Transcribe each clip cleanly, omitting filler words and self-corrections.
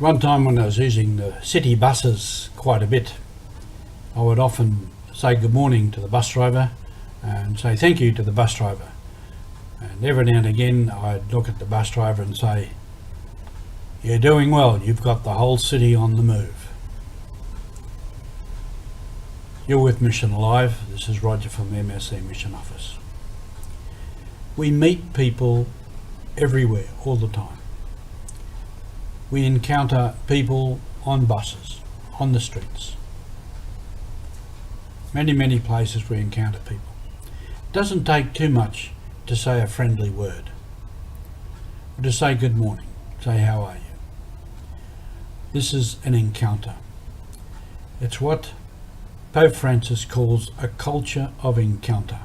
One time when I was using the city buses quite a bit, I would often say good morning to the bus driver and say thank you to the bus driver. And every now and again I'd look at the bus driver and say, "You're doing well, you've got the whole city on the move." You're with Mission Alive. This is Roger from the MSC Mission Office. We meet people everywhere, all the time. We encounter people on buses, on the streets. Many places we encounter people. It doesn't take too much to say a friendly word, or to say good morning, say how are you. This is an encounter. It's what Pope Francis calls a culture of encounter,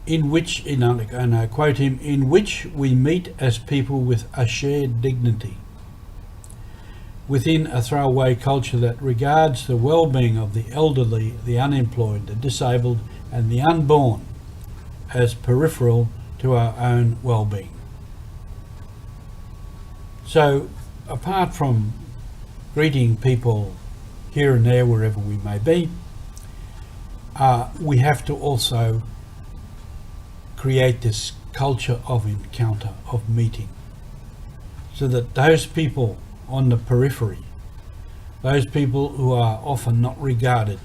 in which, and I quote him, in which we meet as people with a shared dignity, within a throwaway culture that regards the well-being of the elderly, the unemployed, the disabled and the unborn as peripheral to our own well-being. So, apart from greeting people here and there, wherever we may be, we have to also create this culture of encounter, of meeting, so that those people on the periphery, those people who are often not regarded,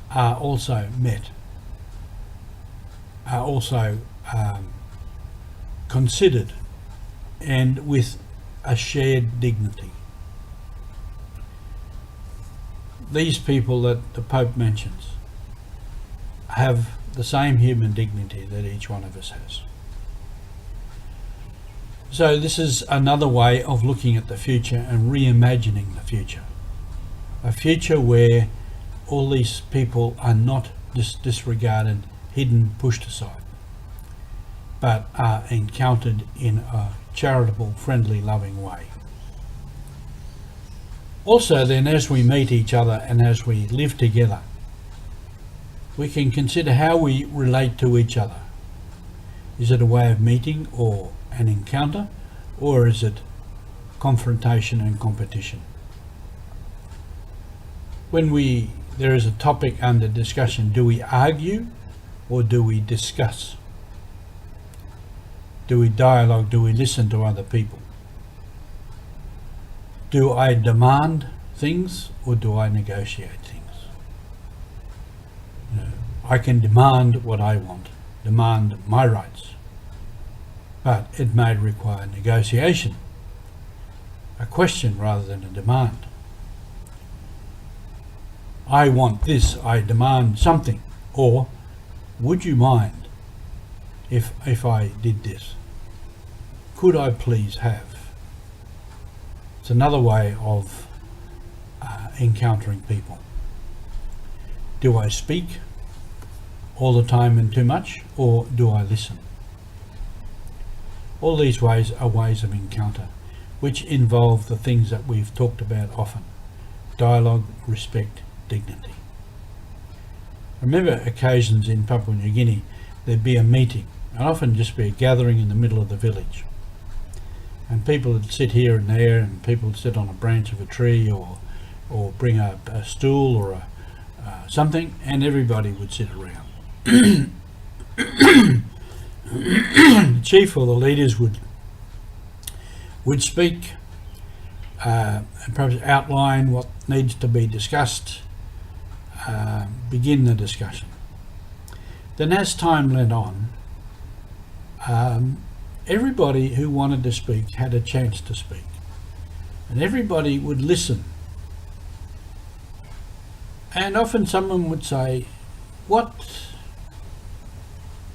are also met, are also considered, and with a shared dignity. These people that the Pope mentions have the same human dignity that each one of us has. So this is another way of looking at the future and reimagining the future. A future where all these people are not disregarded, hidden, pushed aside, but are encountered in a charitable, friendly, loving way. Also then, as we meet each other and as we live together, we can consider how we relate to each other. Is it a way of meeting or an encounter, or is it confrontation and competition? When there is a topic under discussion, do we argue or do we discuss? Do we dialogue? Do we listen to other people? Do I demand things or do I negotiate things? I can demand what I want, demand my rights, but it may require negotiation, a question rather than a demand. I want this, I demand something, or would you mind if I did this? Could I please have? It's another way of encountering people. Do I speak all the time and too much, or do I listen? All these ways are ways of encounter, which involve the things that we've talked about often: dialogue, respect, dignity. I remember occasions in Papua New Guinea, there'd be a meeting, and often just be a gathering in the middle of the village. And people would sit here and there, and people would sit on a branch of a tree or bring a stool or something, and everybody would sit around. The chief or the leaders would speak, and perhaps outline what needs to be discussed, begin the discussion. Then as time went on, everybody who wanted to speak had a chance to speak, and everybody would listen. And often someone would say, what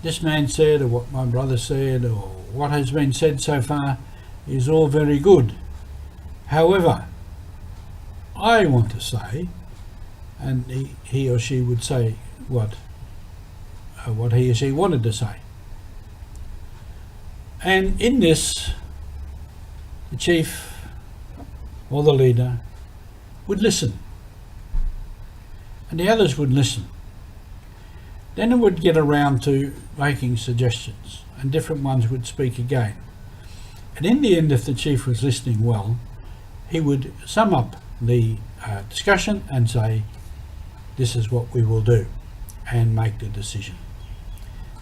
this man said, or what my brother said, or what has been said so far is all very good. However, I want to say, and he or she would say what he or she wanted to say. And in this, the chief or the leader would listen, and the others would listen. Then it would get around to making suggestions, and different ones would speak again. And in the end, if the chief was listening well, he would sum up the discussion and say, this is what we will do, and make the decision.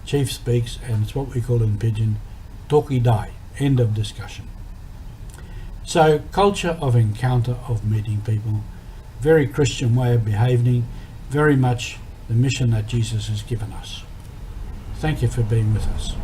Chief speaks, and it's what we call in Pidgin, talkie die, end of discussion. So, culture of encounter, of meeting people, very Christian way of behaving, very much the mission that Jesus has given us. Thank you for being with us.